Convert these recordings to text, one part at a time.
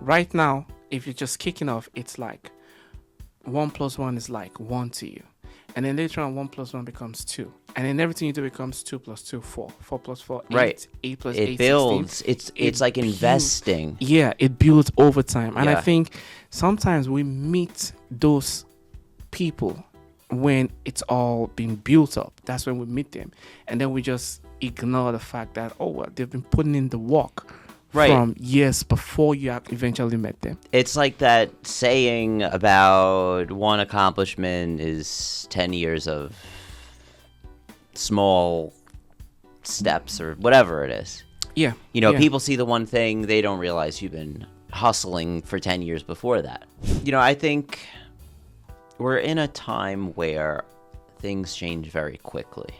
right now, if you're just kicking off, it's like 1+1 is like 1 to you. And then later on, 1+1 becomes 2. And then everything you do becomes 2+2, 4. 4+4, 8. Right. 8+8, It builds. 16. It's like investing. Yeah, it builds over time. And I Yeah. think sometimes we meet those people when it's all been built up. That's when we meet them. And then we just ignore the fact that, oh, well, they've been putting in the work from years before you have eventually met them. It's like that saying about one accomplishment is 10 years of small steps or whatever it is. Yeah. You know, people see the one thing, they don't realize you've been hustling for 10 years before that. You know, I think we're in a time where things change very quickly.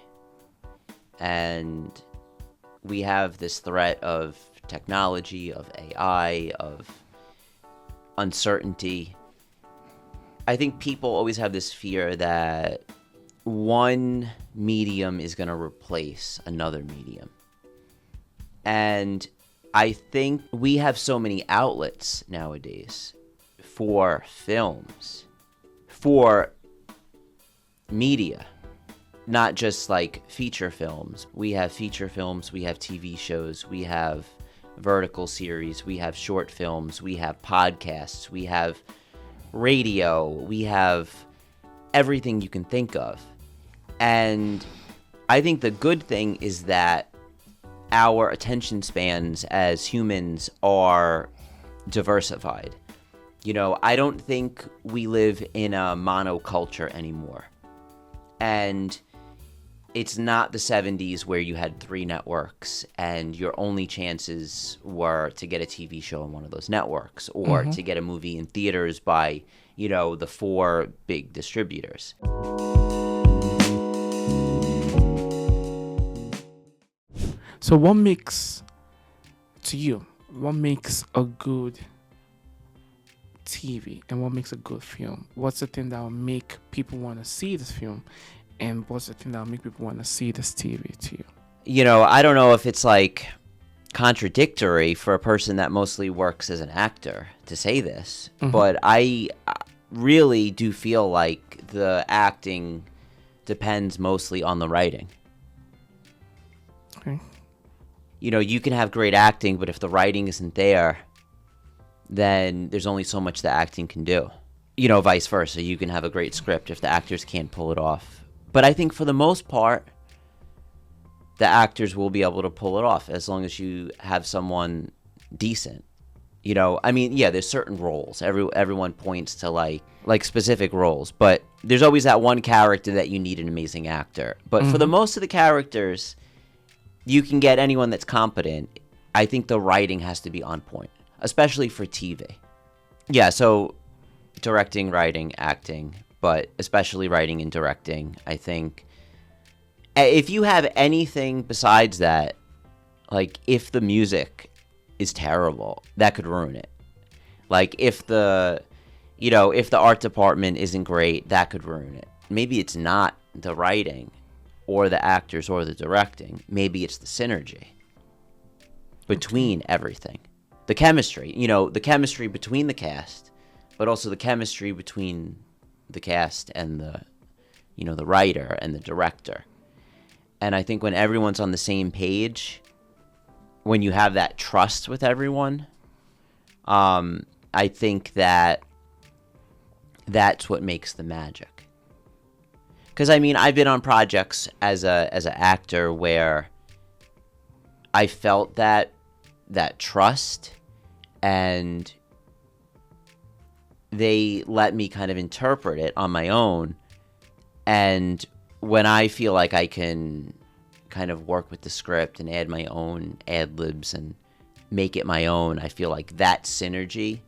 And we have this threat of technology, of AI, of uncertainty. I think people always have this fear that one medium is going to replace another medium. And I think we have so many outlets nowadays for films, for media, not just like feature films. We have feature films, we have TV shows, we have vertical series, we have short films, we have podcasts, we have radio, we have everything you can think of. And I think the good thing is that our attention spans as humans are diversified. You know, I don't think we live in a monoculture anymore. And it's not the 70s where you had 3 networks and your only chances were to get a TV show on one of those networks or to get a movie in theaters by, you know, the 4 big distributors. So what makes a good TV and what makes a good film? What's the thing that will make people want to see this film? And what's the thing that will make people want to see this TV to you? You know, I don't know if it's like contradictory for a person that mostly works as an actor to say this, but I really do feel like the acting depends mostly on the writing. Okay. You know, you can have great acting, but if the writing isn't there, then there's only so much the acting can do. You know, vice versa. You can have a great script if the actors can't pull it off. But I think for the most part, the actors will be able to pull it off as long as you have someone decent. You know, I mean, yeah, there's certain roles. Everyone points to like specific roles, but there's always that one character that you need an amazing actor. But for the most of the characters, you can get anyone that's competent. I think the writing has to be on point, especially for TV. Yeah, so directing, writing, acting, but especially writing and directing, I think. If you have anything besides that, like if the music is terrible, that could ruin it. Like if the art department isn't great, that could ruin it. Maybe it's not the writing or the actors or the directing. Maybe it's the synergy between everything. The chemistry, the chemistry between the cast, but also the chemistry between the cast and the writer and the director. And I think when everyone's on the same page, when you have that trust with everyone, I think that's what makes the magic. Because I mean, I've been on projects as an actor where I felt that trust, and they let me kind of interpret it on my own. And when I feel like I can kind of work with the script and add my own ad-libs and make it my own, I feel like that synergy,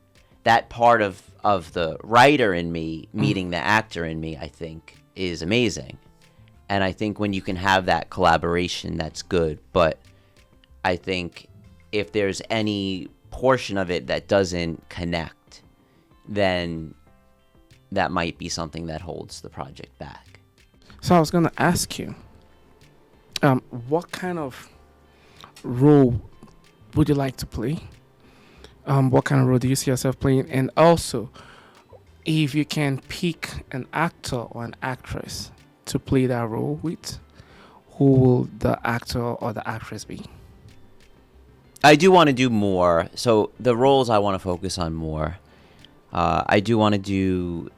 that part of the writer in me meeting the actor in me, I think is amazing. And I think when you can have that collaboration, that's good. But I think if there's any portion of it that doesn't connect, then that might be something that holds the project back. So I was going to ask you, what kind of role would you like to play? What kind of role do you see yourself playing? And also, if you can pick an actor or an actress to play that role with, who will the actor or the actress be? I do want to do more. So the roles I want to focus on more. I do want to do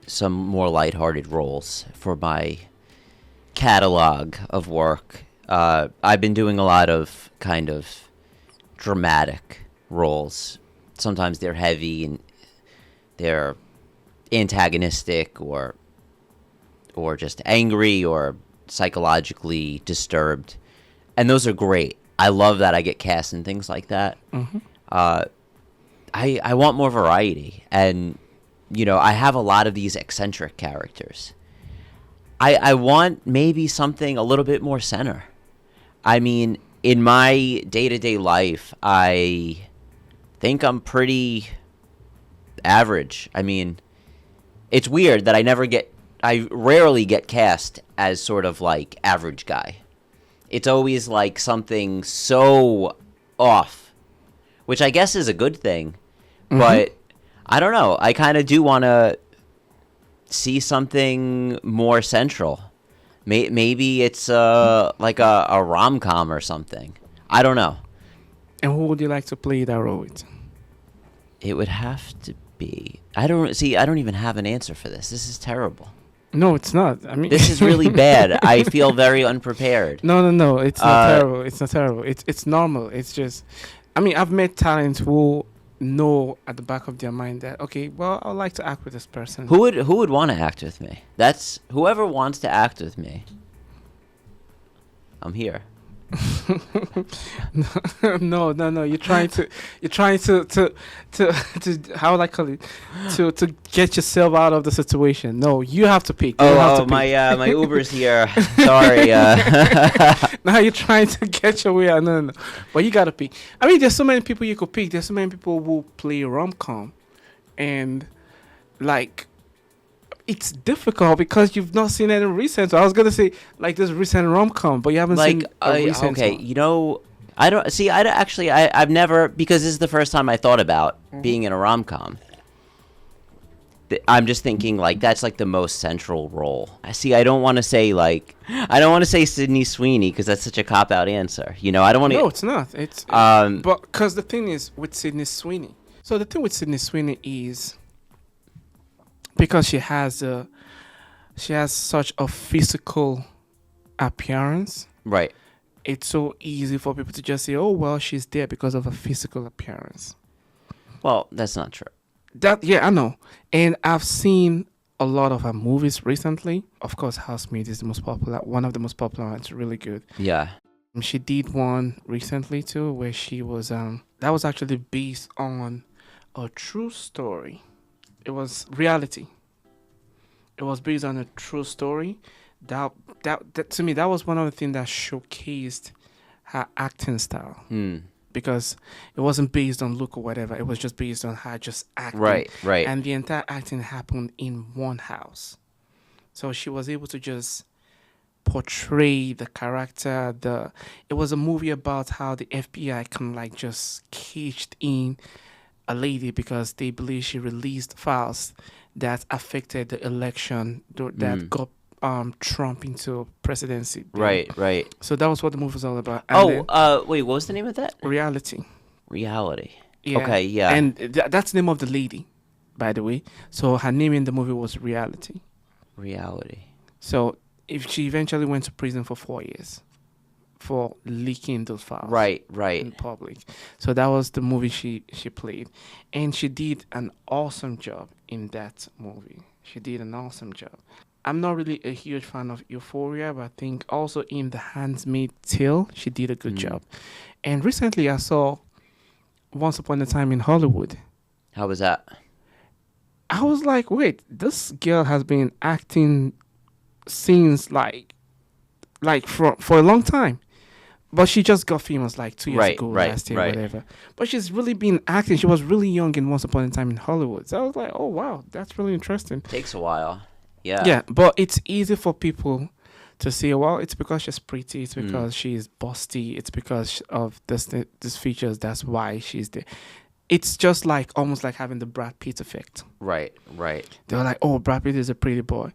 some more lighthearted roles for my catalog of work. I've been doing a lot of kind of dramatic roles. Sometimes they're heavy and they're antagonistic or just angry or psychologically disturbed. And those are great. I love that I get cast in things like that. Mm-hmm. I want more variety. And, I have a lot of these eccentric characters. I want maybe something a little bit more center. I mean, in my day-to-day life, I think I'm pretty average. I mean, it's weird that I rarely get cast as sort of like average guy. It's always like something so off, which I guess is a good thing. Mm-hmm. But I don't know. I kind of do want to see something more central. Maybe it's like a rom-com or something. I don't know. And who would you like to play that role with? It would have to be... I don't even have an answer for this. This is terrible. No, it's not. I mean, this is really bad. I feel very unprepared. No. It's not terrible. It's not terrible. It's normal. It's just... I mean, I've met talents who know at the back of their mind that, okay, well, I would like to act with this person. Who would want to act with me? That's whoever wants to act with me. I'm here. No. You're trying to how would I call it? To get yourself out of the situation. No, you have to pick. My Uber's here. Sorry. Now you're trying to get your way out. No. But you gotta pick. I mean, there's so many people you could pick. There's so many people who play rom-com, and like, it's difficult because you've not seen any recent. So I was gonna say like this recent rom-com, but you haven't seen a recent one. I don't see. I've never, because this is the first time I thought about being in a rom-com. I'm just thinking like that's like the most central role. I don't want to say Sydney Sweeney because that's such a cop-out answer. I don't want to. No, it's not. It's but because the thing is with Sydney Sweeney. So the thing with Sydney Sweeney is, because she has such a physical appearance, right? It's so easy for people to just say, "Oh, well, she's there because of her physical appearance." Well, that's not true. I know, and I've seen a lot of her movies recently. Of course, Housemaid is one of the most popular. It's really good. Yeah. She did one recently too, where she was that was actually based on a true story. It was reality. It was based on a true story. That to me, that was one of the things that showcased her acting style. Because it wasn't based on look or whatever. It was just based on her just acting. Right. And the entire acting happened in one house. So she was able to just portray the character. It was a movie about how the FBI kind of like just caged in a lady because they believe she released files that affected the election that got Trump into presidency. Right. So that was what the movie was all about. And wait, what was the name of that? Reality. Yeah. Okay, yeah. And that's the name of the lady, by the way. So her name in the movie was Reality. So if she eventually went to prison for 4 years for leaking those files. Right. In public. So that was the movie she played. And she did an awesome job in that movie. I'm not really a huge fan of Euphoria, but I think also in The Handmaid's Tale, she did a good job. And recently I saw Once Upon a Time in Hollywood. How was that? I was like, wait, this girl has been acting scenes like for a long time. But she just got famous like 2 years ago, last year, whatever. But she's really been acting. She was really young in Once Upon a Time in Hollywood. So I was like, oh, wow, that's really interesting. Takes a while. Yeah. Yeah, but it's easy for people to say, well, it's because she's pretty. It's because she's busty. It's because of these features. That's why she's there. it's just like almost like having the Brad Pitt effect. Right. They were like, oh, Brad Pitt is a pretty boy.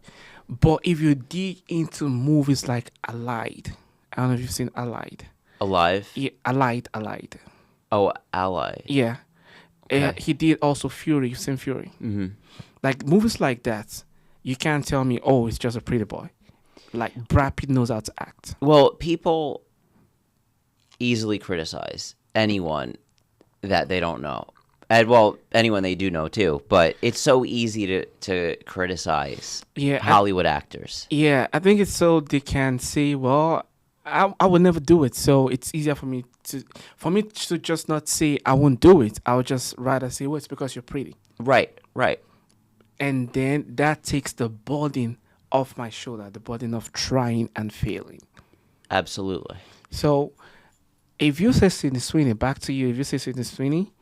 But if you dig into movies like Allied, I don't know if you've seen Allied. Alive. Yeah, Allied. Oh, Ally. Yeah. Okay. He did also Fury. You've seen Fury. Mm-hmm. Like movies like that, you can't tell me, oh, it's just a pretty boy. Like Brad Pitt knows how to act. Well, people easily criticize anyone that they don't know. And well, anyone they do know too, but it's so easy to criticize Hollywood actors. Yeah, I think it's so they can say, well, I would never do it. So it's easier for me to just not say I won't do it. I would just rather say, well, it's because you're pretty. Right. And then that takes the burden off my shoulder, the burden of trying and failing. Absolutely. So if you say Sydney Sweeney, back to you, if you say Sydney Sweeney,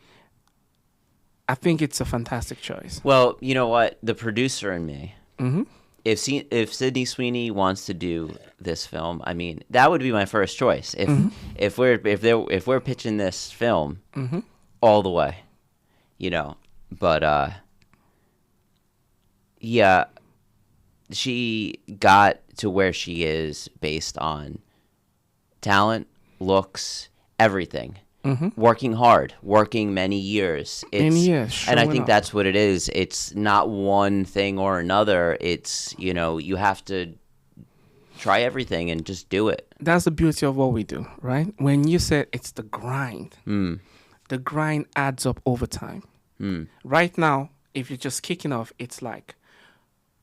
I think it's a fantastic choice. Well, you know what? The producer in me, Mm-hmm. if Sydney Sweeney wants to do this film, I mean, that would be my first choice. If we're pitching this film Mm-hmm. all the way, But yeah, she got to where she is based on talent, looks, everything. Mm-hmm. Working hard, working many years. And I think that's what it is. It's not one thing or another. It's, you have to try everything and just do it. That's the beauty of what we do, right? When you said it's the grind, the grind adds up over time. Right now, if you're just kicking off, it's like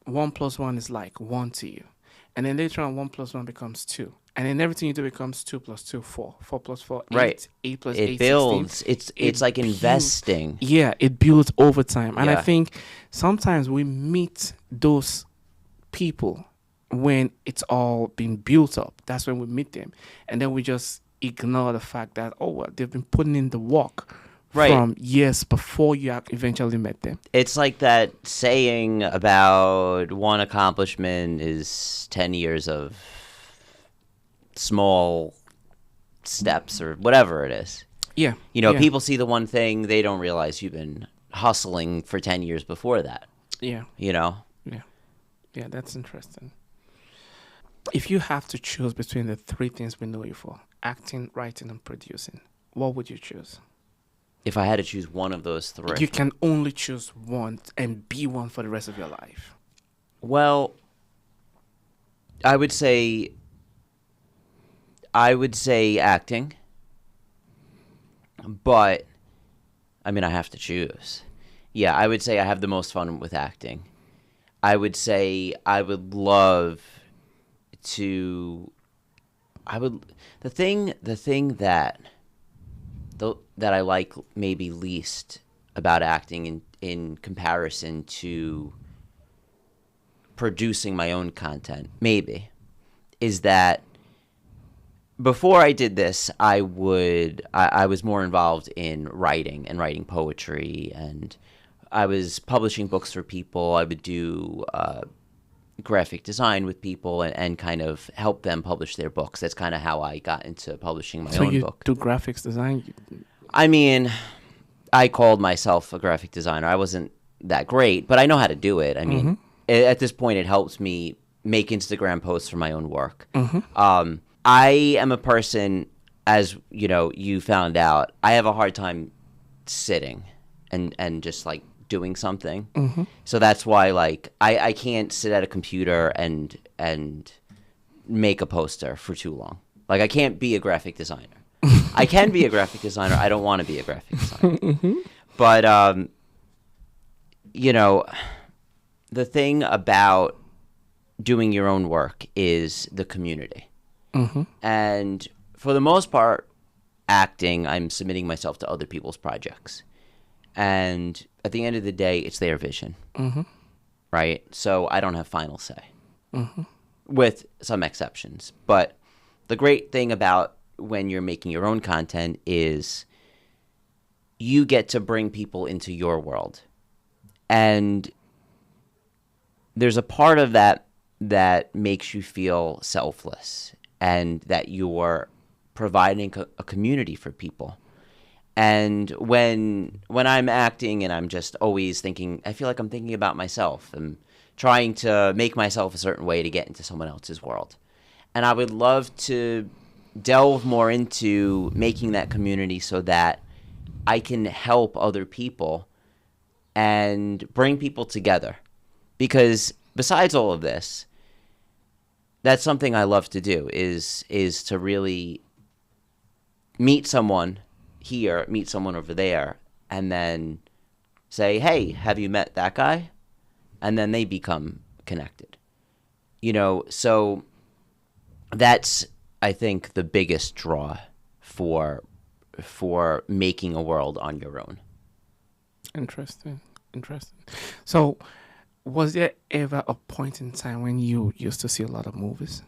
1 + 1 is like 1 to you. And then later on, 1 + 1 becomes 2. And then everything you do becomes 2 + 2, 4. 4 + 4, 8. Right. 8 + 8, It builds. 16. It's like investing. Yeah, it builds over time. And I Yeah. think sometimes we meet those people when it's all been built up. That's when we meet them. And then we just ignore the fact that, oh, well, they've been putting in the work from years before you have eventually met them. It's like that saying about one accomplishment is 10 years of small steps or whatever it is. Yeah. People see the one thing, they don't realize you've been hustling for 10 years before that. Yeah. Yeah, that's interesting. If you have to choose between the 3 things we know you for, acting, writing, and producing, what would you choose? If I had to choose one of those 3. You can only choose one and be one for the rest of your life. Well, I would say acting, but I mean, I have to choose. Yeah, I would say I have the most fun with acting. I would say I would love to. The thing that I like maybe least about acting in comparison to producing my own content, maybe, is that before I did this, I was more involved in writing and writing poetry, and I was publishing books for people. I would do graphic design with people and kind of help them publish their books. That's kind of how I got into publishing my own book. So you do graphics design? I mean, I called myself a graphic designer. I wasn't that great, but I know how to do it. I mean, at this point, it helps me make Instagram posts for my own work. I am a person, as you found out, I have a hard time sitting and just like doing something. So that's why like I can't sit at a computer and make a poster for too long. Like I can't be a graphic designer. I can be a graphic designer. I don't want to be a graphic designer. But the thing about doing your own work is the community. And for the most part, acting, I'm submitting myself to other people's projects. And at the end of the day, it's their vision. Right? So I don't have final say. With some exceptions. But the great thing about when you're making your own content is you get to bring people into your world. And there's a part of that makes you feel selfless and that you're providing a community for people. And when I'm acting and I'm just always thinking, I feel like I'm thinking about myself and trying to make myself a certain way to get into someone else's world. And I would love to delve more into making that community so that I can help other people and bring people together. Because besides all of this, that's something I love to do is to really meet someone here, meet someone over there, and then say, hey, have you met that guy? And then they become connected. So that's, I think, the biggest draw for making a world on your own. Interesting. So, was there ever a point in time when you used to see a lot of movies?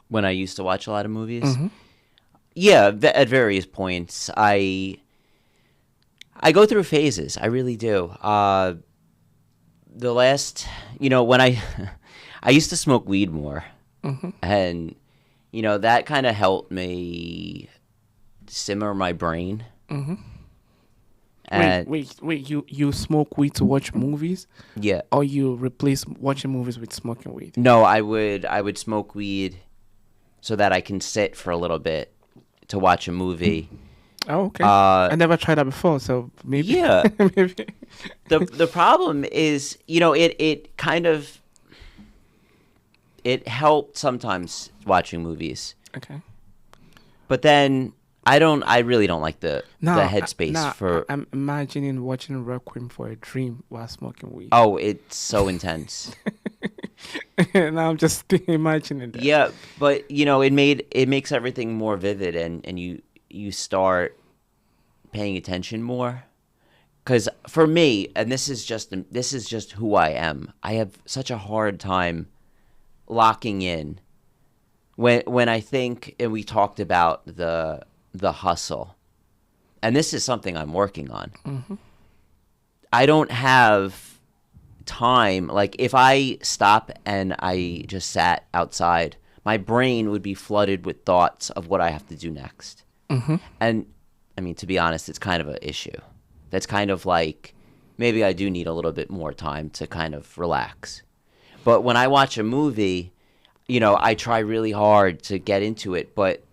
When I used to watch a lot of movies? Mm-hmm. Yeah, at various points. I go through phases. I really do. The last, when I used to smoke weed more. Mm-hmm. And, that kind of helped me simmer my brain. Mm-hmm. And Wait! You smoke weed to watch movies, yeah. or you replace watching movies with smoking weed? No, I would smoke weed so that I can sit for a little bit to watch a movie. Oh, okay. I never tried that before, so maybe. Yeah. Maybe. The problem is, it kind of it helped sometimes watching movies. Okay. But then I really don't like the headspace for. I'm imagining watching Requiem for a Dream while smoking weed. Oh, it's so intense. Now I'm just imagining that. Yeah, but it makes everything more vivid, and you start paying attention more. Because for me, and this is just who I am. I have such a hard time locking in when I think, and we talked about the hustle, and this is something I'm working on. Mm-hmm. I don't have time. Like, if I stop and I just sat outside, my brain would be flooded with thoughts of what I have to do next. Mm-hmm. And I mean, to be honest, it's kind of an issue. That's kind of like, maybe I do need a little bit more time to kind of relax. But when I watch a movie, I try really hard to get into it, but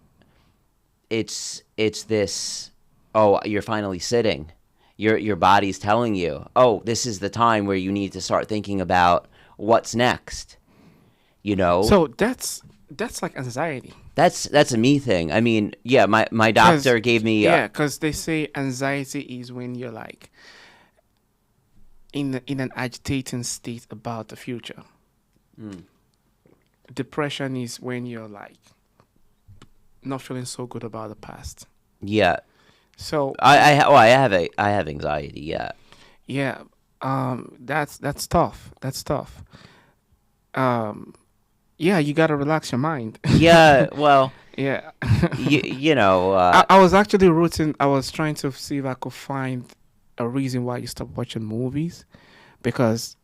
it's this, oh, you're finally sitting. Your body's telling you, oh, this is the time where you need to start thinking about what's next. So that's like anxiety. That's a me thing. I mean, yeah, my doctor gave me because they say anxiety is when you're like in an agitating state about the future. Depression is when you're like not feeling so good about the past. Yeah. So I have anxiety. Yeah. Yeah. That's tough. Yeah, you gotta relax your mind. Yeah. Well. Yeah. I was actually I was trying to see if I could find a reason why you stopped watching movies, because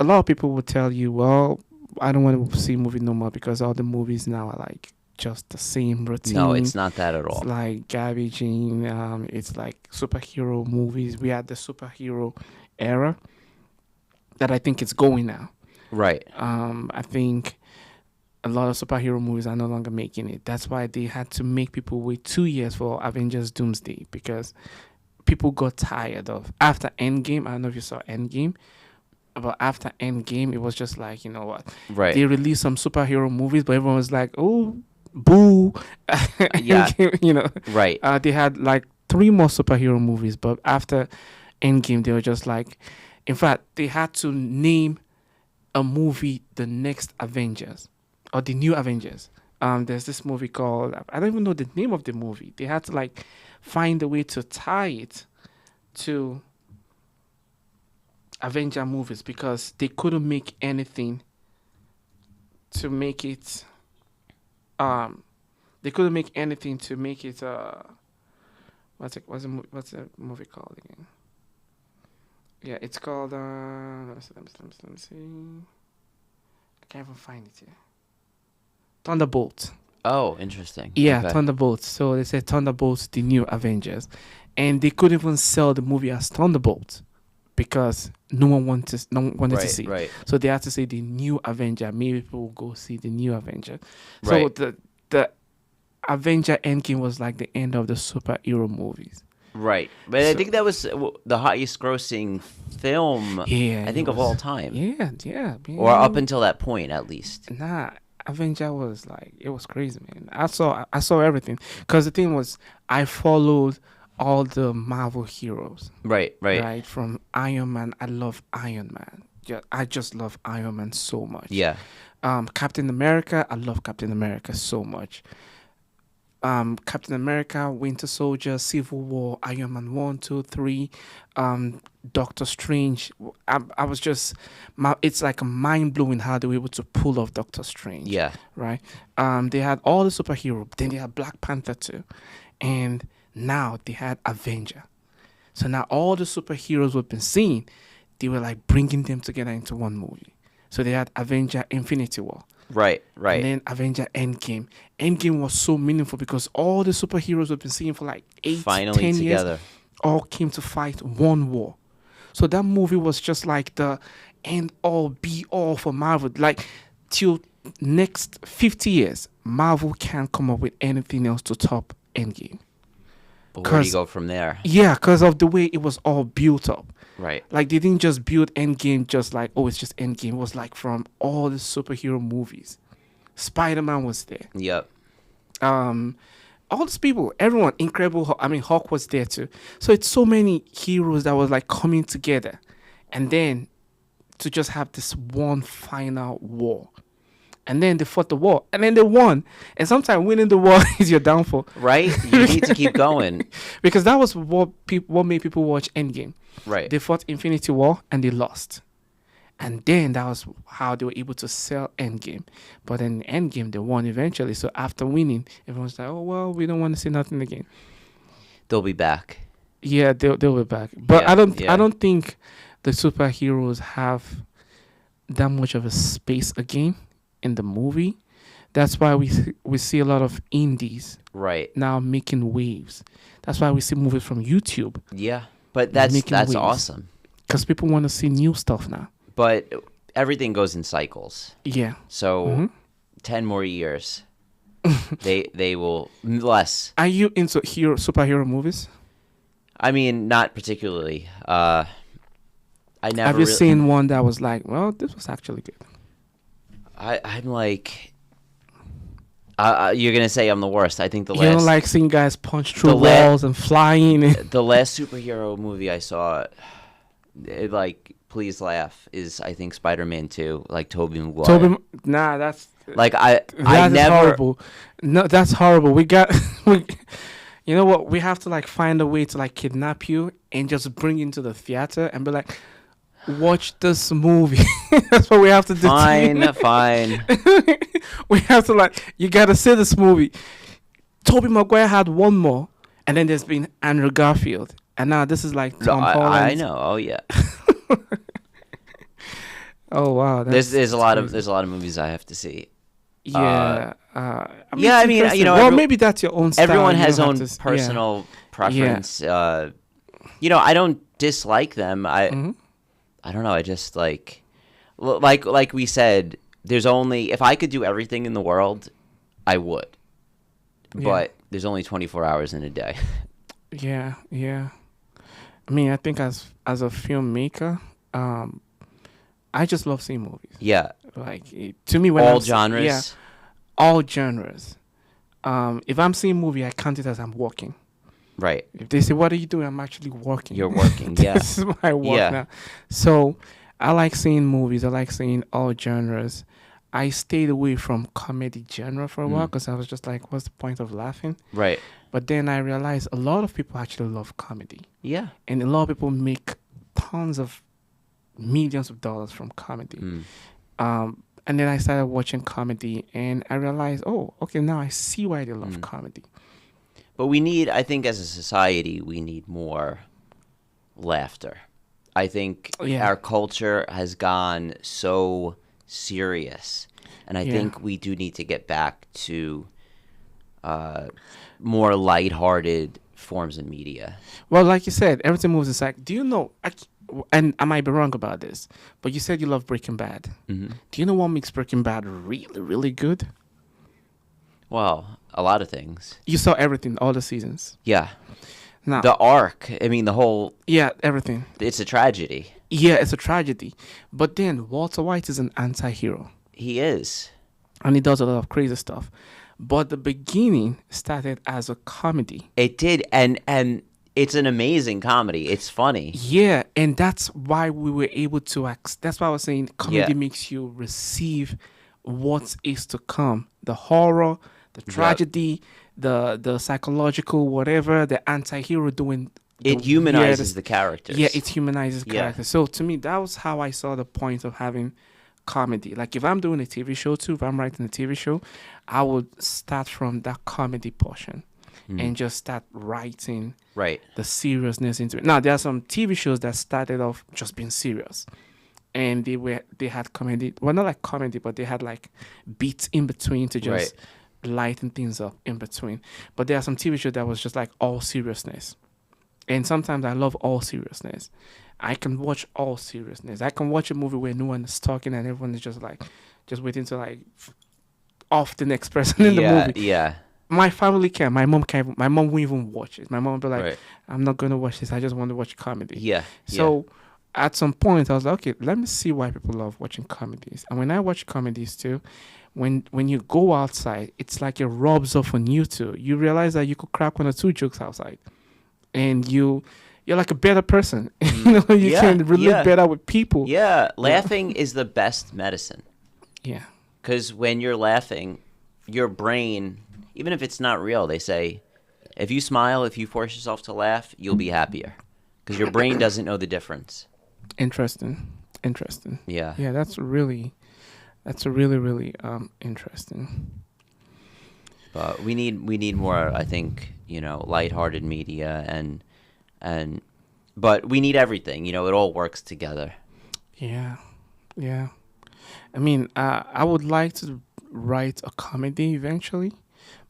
a lot of people would tell you, well, I don't want to see movies no more because all the movies now are like just the same routine. No, it's not that at all. It's like garbaging. It's like superhero movies. We had the superhero era that I think it's going now. Right. I think a lot of superhero movies are no longer making it. That's why they had to make people wait 2 years for Avengers Doomsday, because people got tired of after Endgame. I don't know if you saw Endgame, but after Endgame, it was just like, you know what? Right. They released some superhero movies, but everyone was like, oh, boo. Yeah. Right. They had like 3 more superhero movies, but after Endgame, they were just like, in fact, they had to name a movie the next Avengers or the new Avengers. There's this movie called, I don't even know the name of the movie. They had to like find a way to tie it to Avenger movies because they couldn't make anything to make it they couldn't make anything to make it what's the movie called again? Yeah, it's called let me see. I can't even find it here. Thunderbolt. Oh, interesting. Yeah, Okay. Thunderbolts. So they said Thunderbolts, the new Avengers, and they couldn't even sell the movie as Thunderbolts because no one wanted to Right, see it. right, So they had to say the new Avenger. Maybe people will go see the new Avenger. So right, the Avenger Endgame was like the end of the superhero movies. right. But I So think that was the highest grossing film, yeah, I it think, of was. all time. Yeah, Or up man. until that point, at least. Nah, Avenger was like it was crazy, man. I saw everything because the thing was I followed all the Marvel heroes, Right, right. right? From Iron Man, I love Iron Man. Yeah, I just love Iron Man so much. Yeah. Captain America, I love Captain America so much. Captain America, Winter Soldier, Civil War, Iron Man 1, 2, 3, Doctor Strange. I was just, it's like mind blowing how they were able to pull off Doctor Strange, Yeah. right? They had all the superhero, then they had Black Panther too, and now they had Avenger. So now all the superheroes we've been seeing, they were like bringing them together into one movie. So they had Avenger Infinity War. Right, And right. then Avenger Endgame. Endgame was so meaningful because all the superheroes we've been seeing for like 8, Finally 10 years together. all came to fight one war. So that movie was just like the end all be all for Marvel. Like till next 50 years, Marvel can't come up with anything else to top Endgame. But where do you go from there? Yeah, because of the way it was all built up. Right. Like they didn't just build Endgame just like, oh, it's just Endgame. It was like from all the superhero movies. Spider-Man was there. Yep. All these people, everyone, Incredible Hulk, I mean Hulk was there too. So it's so many heroes that was like coming together. And then to just have this one final war. And then they fought the war. And then they won. And sometimes winning the war is your downfall. Right? You need to keep going. Because that was what made people watch Endgame. Right. They fought Infinity War and they lost. And then that was how they were able to sell Endgame. But in Endgame, they won eventually. So after winning, everyone's like, oh, well, we don't want to see nothing again. They'll be back. Yeah, they'll be back. But Yeah, I don't think the superheroes have that much of a space again in the movie. That's why we see a lot of indies Right. now making waves. That's why we see movies from YouTube Yeah. But that's making waves. awesome. Because people want to see new stuff now. But everything goes in cycles. Yeah. So 10 more years, they will less. Are you into superhero movies? I mean, not particularly. I never. Have you seen one that was like, well, this was actually good? I'm like, you're gonna say I'm the worst. I think the You last. don't like seeing guys punch through the walls and flying? the last superhero movie I saw, please laugh, is I think Spider-Man 2, like Tobey Maguire. Nah, that's Like I that is never. horrible. No, that's horrible. We got, you know what? We have to like find a way to like kidnap you and just bring you into the theater and be like, watch this movie. That's what we have to do. Fine. We have to like, you gotta see this movie. Tobey Maguire had one more, and then there's been Andrew Garfield, and now this is like Tom Holland. I know. Oh yeah. Oh wow. There's a lot of movies I have to see. Yeah. I mean, interesting. you know, well, maybe that's your own style. Everyone You has don't have own to personal preference. You know, I don't dislike them. I don't know. I just like we said. There's only, if I could do everything in the world, I would. But there's only 24 hours in a day. Yeah. I mean, I think as a filmmaker, I just love seeing movies. Yeah. Like to me, when all genres. Yeah, all genres. If I'm seeing a movie, I count it as I'm working. Right. If they say, "What are you doing?" I'm actually working. You're working. Yeah. This is my work now. So I like seeing movies. I like seeing all genres. I stayed away from comedy genre for a while because I was just like, what's the point of laughing? Right. But then I realized a lot of people actually love comedy. Yeah. And a lot of people make tons of millions of dollars from comedy. And then I started watching comedy and I realized, oh, okay, now I see why they love comedy. But I think as a society, we need more laughter. I think our culture has gone so serious. And I think we do need to get back to more lighthearted forms of media. Well, like you said, everything moves aside. Do you know? And I might be wrong about this, but you said you love Breaking Bad. Hmm. Do you know what makes Breaking Bad really, really good? Well, a lot of things. You saw everything, all the seasons. Yeah. Now, The arc, I mean, the whole, yeah, everything. it's a tragedy. Yeah, it's a tragedy. But then Walter White is an anti-hero, He is. and he does a lot of crazy stuff. But the beginning started as a comedy. It did, and it's an amazing comedy. It's funny. Yeah, and that's why we were able to that's why I was saying comedy Yeah. makes you receive what is to come. The horror, the tragedy, the psychological whatever, the anti-hero doing It the humanizes weirdest- the characters. Yeah, it humanizes Yeah. characters. So to me, that was how I saw the point of having comedy. Like if I'm doing a TV show too, if I'm writing a TV show, I would start from that comedy portion and just start writing Right. the seriousness into it. Now there are some TV shows that started off just being serious, and they had comedy. Well, not like comedy, but they had like beats in between to just lighten things up in between. But there are some TV shows that was just like all seriousness, and sometimes I love all seriousness. I can watch all seriousness. I can watch a movie where no one is talking and everyone is just like, just waiting to like off the next person in the movie. Yeah. My family can. My mom can't. My mom won't even watch it. My mom will be like, Right. I'm not going to watch this. I just want to watch comedy. Yeah. So at some point, I was like, okay, let me see why people love watching comedies. And when I watch comedies too, when you go outside, it's like it rubs off on you too. You realize that you could crack 1 or 2 jokes outside. And you're like a better person. You can relate better with people. Yeah. Laughing is the best medicine. Yeah. Because when you're laughing, your brain, even if it's not real, they say, if you smile, if you force yourself to laugh, you'll be happier. Because your brain doesn't know the difference. Interesting. Yeah. Yeah, that's really really interesting. But we need more, I think, lighthearted media but we need everything. It all works together. Yeah. I mean, I would like to write a comedy eventually,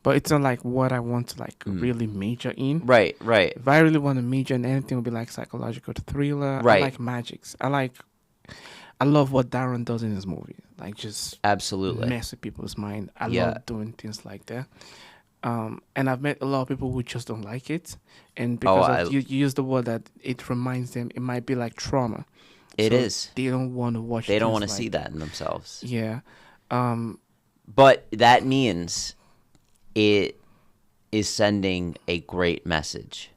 but it's not like what I want to like really major in. Right. If I really want to major in anything, it would be like psychological thriller. Right. I like magics. I love what Darren does in his movie. Like just Absolutely. mess with people's mind. I Yeah. love doing things like that. And I've met a lot of people who just don't like it, and because you use the word that it reminds them, it might be like trauma. It So is. They don't want to watch. They don't want to things see like that in themselves. Yeah. But that means it is sending a great message.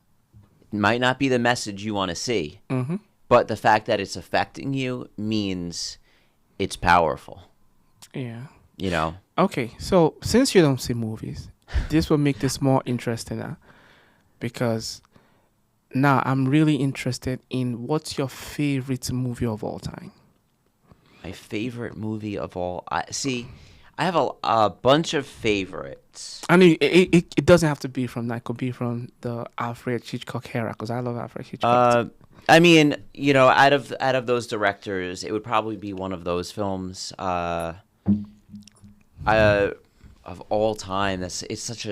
It might not be the message you want to see, but the fact that it's affecting you means it's powerful. Yeah. Okay, so since you don't see movies, this will make this more interesting now, because now I'm really interested in what's your favorite movie of all time. My favorite movie of all. I have a bunch of favorites. I mean, it doesn't have to be from that. It could be from the Alfred Hitchcock era, because I love Alfred Hitchcock. I mean, out of those directors, it would probably be one of those films. Of all time, it's such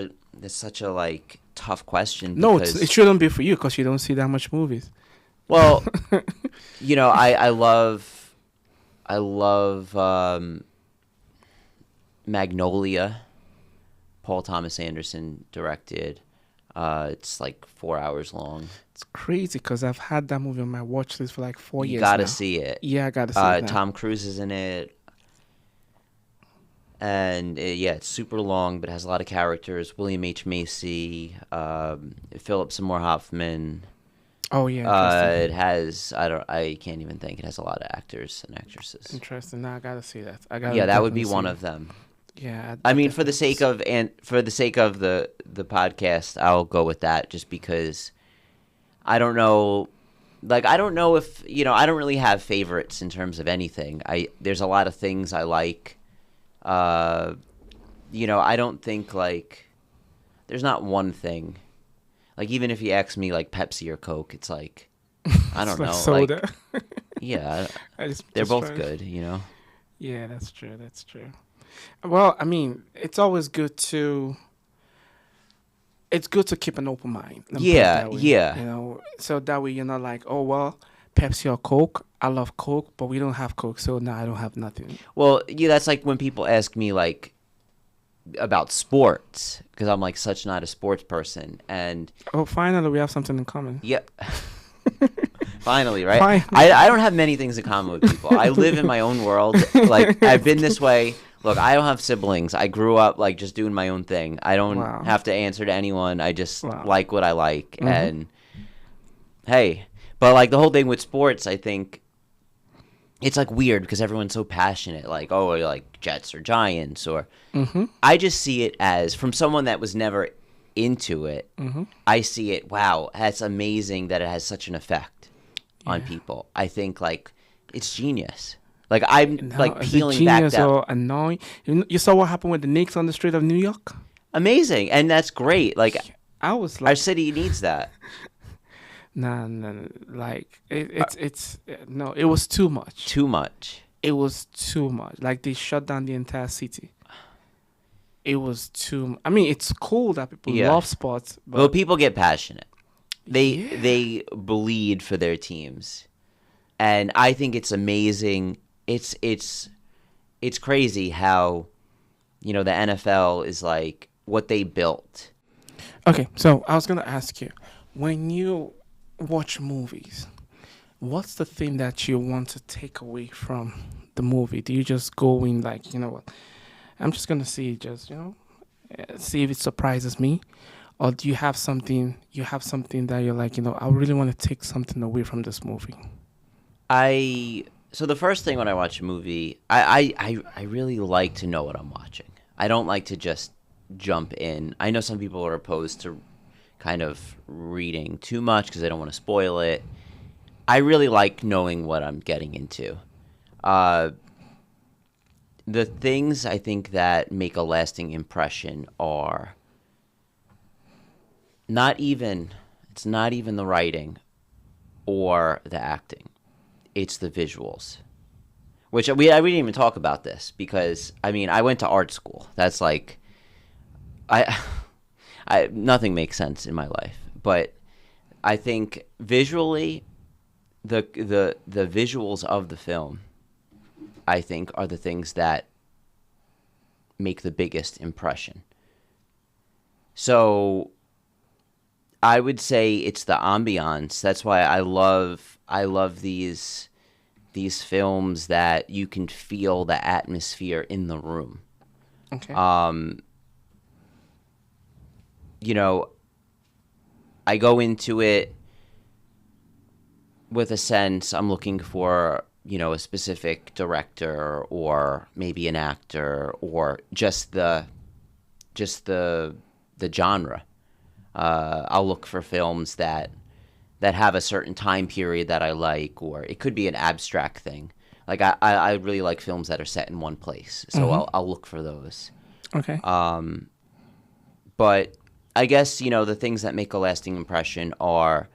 a like tough question. No, it shouldn't be for you because you don't see that much movies. Well, I love Magnolia. Paul Thomas Anderson directed. It's like 4 hours long. It's crazy because I've had that movie on my watch list for like 4 years. You gotta now. see it. Yeah, I gotta see it now. Tom Cruise is in it. And it's super long, but has a lot of characters. William H. Macy, Philip Seymour Hoffman. Oh yeah. It has I can't even think. It has a lot of actors and actresses. Interesting. Now I gotta see that. That would be one of them. Yeah. I mean, for the sake of the podcast, I'll go with that just because I don't know. Like, I don't know if I don't really have favorites in terms of anything. There's a lot of things I like. I don't think like there's not one thing. Like, even if you ask me like Pepsi or Coke, it's like I don't know. Like soda. Like, yeah, they're both good. Yeah, that's true. Well, I mean, it's always good to it's good to keep an open mind. Let me put it Yeah, that way, yeah. you know, so that way you're not like, oh well, Pepsi or Coke. I love Coke, but we don't have Coke, so now I don't have nothing. Well, yeah, that's like when people ask me like about sports, because I'm like such not a sports person, and Oh, finally, we have something in common. yeah. Finally, right? Finally. I don't have many things in common with people. I live in my own world. Like, I've been this way. Look, I don't have siblings. I grew up, like, just doing my own thing. I don't Wow. have to answer to anyone. I just Wow. like what I like. Mhm. And, hey. But, like, the whole thing with sports, I think, it's, like, weird because everyone's so passionate. Like, oh, like, Jets or Giants. Or Mm-hmm. I just see it as, from someone that was never into it, Mm-hmm. I see it, wow, that's amazing that it has such an effect on people. I think, like, it's genius. Like, I'm No, like is it peeling back genius that. or annoying? You saw what happened with the Knicks on the street of New York? Amazing, and that's great. Like, I was our like, city needs that. nah, like it's no, it was too much. Too much. It was too much. Like they shut down the entire city. It was too. I mean, it's cool that people Yeah. love sports, but Well, people get passionate. Yeah. They bleed for their teams, and I think it's amazing. It's crazy how, you know, the NFL is like what they built. Okay, so I was gonna ask you, when you watch movies, what's the thing that you want to take away from the movie? Do you just go in like, you know what, I'm just gonna see, just see if it surprises me, or do you have something? You have something that you're like, I really want to take something away from this movie. So the first thing when I watch a movie, I really like to know what I'm watching. I don't like to just jump in. I know some people are opposed to kind of reading too much because they don't want to spoil it. I really like knowing what I'm getting into. The things I think that make a lasting impression are it's not even the writing or the acting. It's the visuals. Which we didn't even talk about this because, I mean, I went to art school. That's like, I nothing makes sense in my life. But I think visually, the visuals of the film, I think, are the things that make the biggest impression. So I would say it's the ambiance. That's why I love these films that you can feel the atmosphere in the room. Okay. You know, I go into it with a sense I'm looking for, a specific director or maybe an actor or just the genre. I'll look for films that have a certain time period that I like, or it could be an abstract thing. Like I really like films that are set in one place, so I'll look for those. Okay. But I guess, the things that make a lasting impression are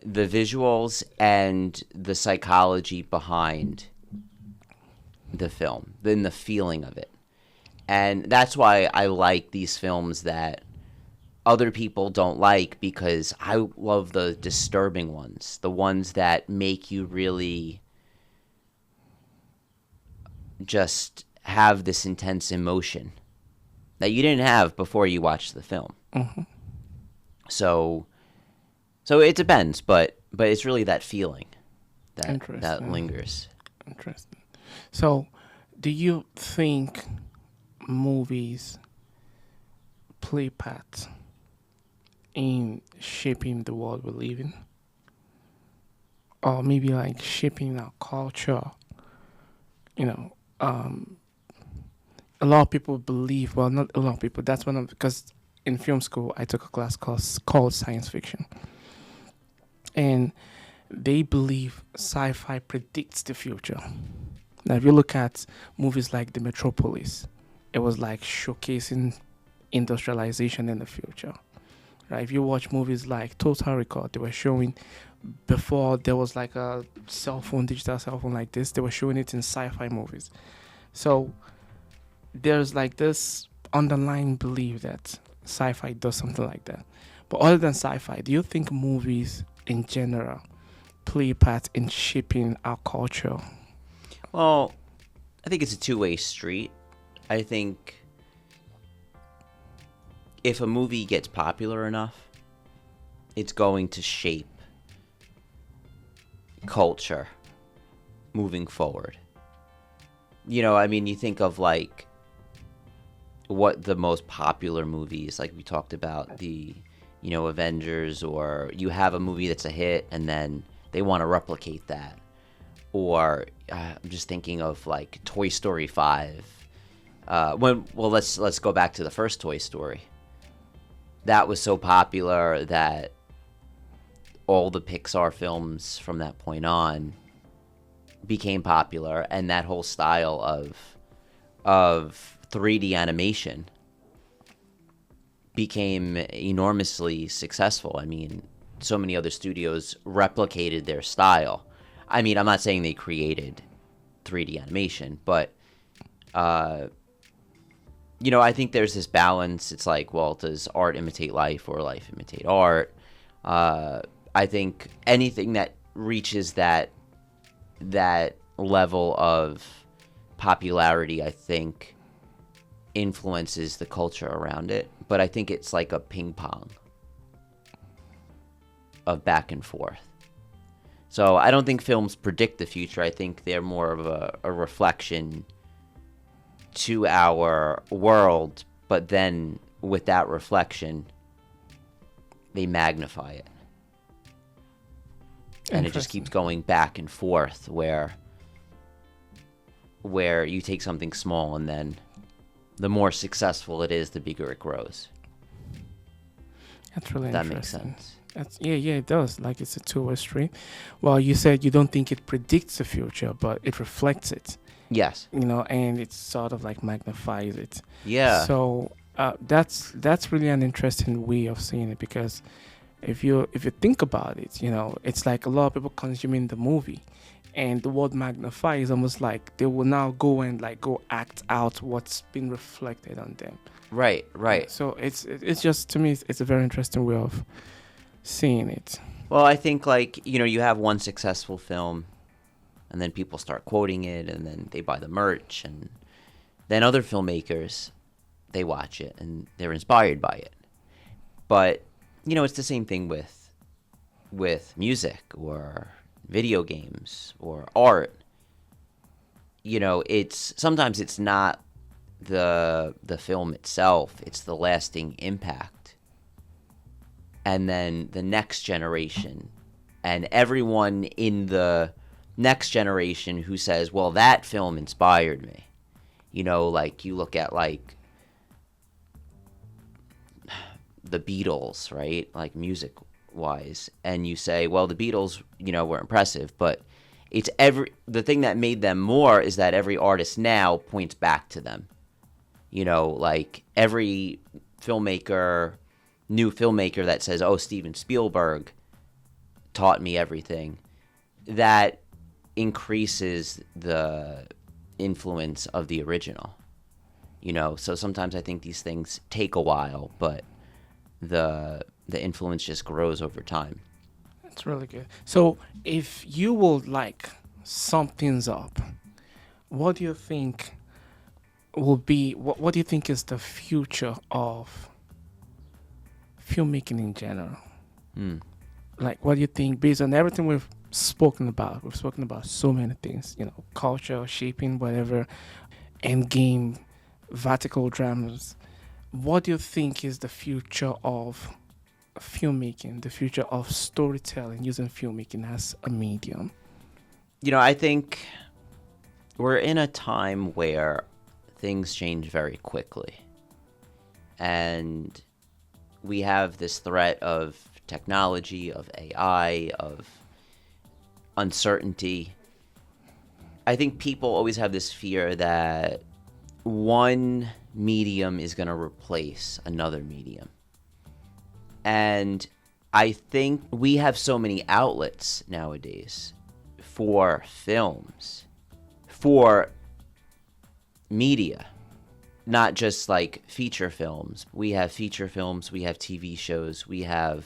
the visuals and the psychology behind the film, then the feeling of it. And that's why I like these films that other people don't like, because I love the disturbing ones, the ones that make you really just have this intense emotion that you didn't have before you watched the film. Mm-hmm. So it depends, but it's really that feeling that lingers. Interesting. So, do you think movies play part in shaping the world we live in? Or maybe like shaping our culture? A lot of people believe, well, not a lot of people, that's because in film school, I took a class called science fiction. And they believe sci-fi predicts the future. Now, if you look at movies like The Metropolis, it was like showcasing industrialization in the future. Right? If you watch movies like Total Recall, they were showing, before there was like a digital cell phone like this, they were showing it in sci-fi movies. So there's like this underlying belief that sci-fi does something like that. But other than sci-fi, do you think movies in general play a part in shaping our culture? Well, I think it's a two-way street. I think if a movie gets popular enough, it's going to shape culture moving forward. I mean, you think of like what the most popular movies, like we talked about the, Avengers, or you have a movie that's a hit and then they want to replicate that. Or I'm just thinking of like Toy Story 5. Let's go back to the first Toy Story. That was so popular that all the Pixar films from that point on became popular, and that whole style of 3D animation became enormously successful. I mean, so many other studios replicated their style. I mean, I'm not saying they created 3D animation, but I think there's this balance. It's like, well, does art imitate life or life imitate art? I think anything that reaches that level of popularity, I think, influences the culture around it. But I think it's like a ping pong of back and forth. So I don't think films predict the future. I think they're more of a reflection to our world, but then with that reflection, they magnify it. And it just keeps going back and forth where you take something small and then the more successful it is, the bigger it grows. That's really that interesting. Makes sense. Yeah, it does. Like, it's a two-way street. Well, you said you don't think it predicts the future, but it reflects it. Yes. And it sort of like magnifies it. Yeah. So that's really an interesting way of seeing it, because if you think about it, it's like a lot of people consuming the movie, and the word magnify is almost like they will now go and like go act out what's been reflected on them. Right. So it's just, to me, it's a very interesting way of seeing it. Well, I think like, you have one successful film and then people start quoting it and then they buy the merch, and then other filmmakers, they watch it and they're inspired by it. But, it's the same thing with music or video games or art. Sometimes it's not the film itself, it's the lasting impact. And then the next generation and everyone in the next generation who says, well, that film inspired me. Like you look at like the Beatles, right? Like music wise, and you say, well, the Beatles, were impressive, but it's the thing that made them more is that every artist now points back to them. Like every new filmmaker that says, oh, Steven Spielberg taught me everything, that increases the influence of the original. So sometimes I think these things take a while, but the influence just grows over time. That's really good. So if you will like sum things up, what do you think will be, what do you think is the future of filmmaking in general? Like, what do you think, based on everything we've spoken about so many things, culture shaping, whatever, end game, vertical dramas, what do you think is the future of filmmaking, the future of storytelling, using filmmaking as a medium? I think we're in a time where things change very quickly, and we have this threat of technology, of AI, of uncertainty. I think people always have this fear that one medium is going to replace another medium. And I think we have so many outlets nowadays for films, for media, not just like feature films. We have feature films, we have TV shows, we have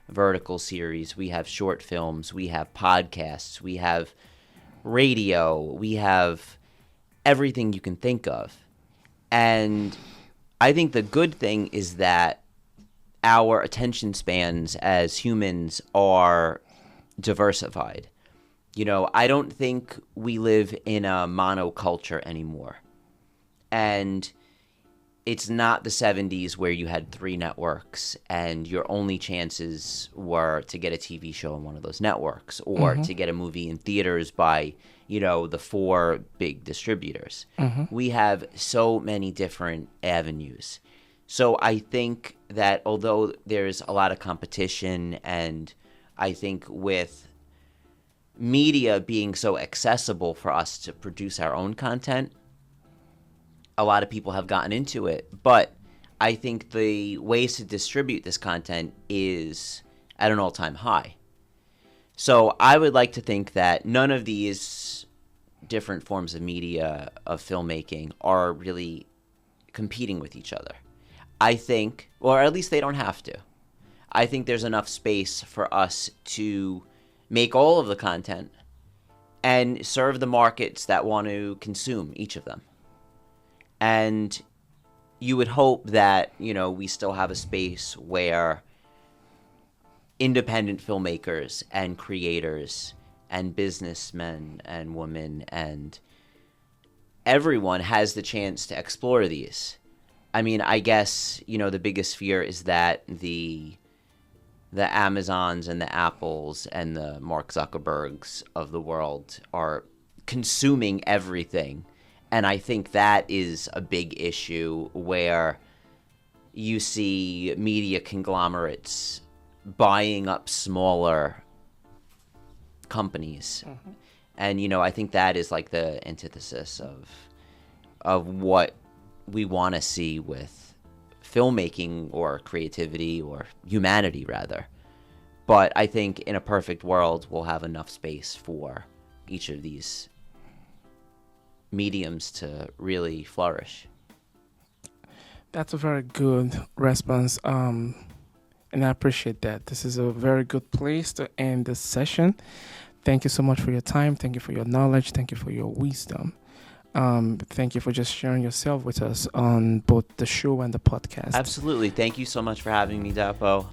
vertical series, we have short films, we have podcasts, we have radio, we have everything you can think of. And I think the good thing is that our attention spans as humans are diversified. You know, I don't think we live in a monoculture anymore. And it's not the 70s where you had 3 networks and your only chances were to get a TV show on one of those networks or to get a movie in theaters by, you know, the 4 big distributors. We have so many different avenues. So I think that although there's a lot of competition, and I think with media being so accessible for us to produce our own content, a lot of people have gotten into it. But I think the ways to distribute this content is at an all-time high. So I would like to think that none of these different forms of media, of filmmaking, are really competing with each other. I think, or at least they don't have to. I think there's enough space for us to make all of the content and serve the markets that want to consume each of them. And you would hope that, you know, we still have a space where independent filmmakers and creators and businessmen and women and everyone has the chance to explore these. I mean, I guess, you know, the biggest fear is that the Amazons and the Apples and the Mark Zuckerbergs of the world are consuming everything. And I think that is a big issue where you see media conglomerates buying up smaller companies. And, you know, I think that is like the antithesis of what we want to see with filmmaking or creativity or humanity, rather. But I think in a perfect world, we'll have enough space for each of these mediums to really flourish. That's a very good response. And I appreciate that. This is a very good place to end this session. Thank you so much for your time. Thank you for your knowledge. Thank you for your wisdom. Thank you for just sharing yourself with us on both the show and the podcast. Absolutely. Thank you so much for having me, Dapo.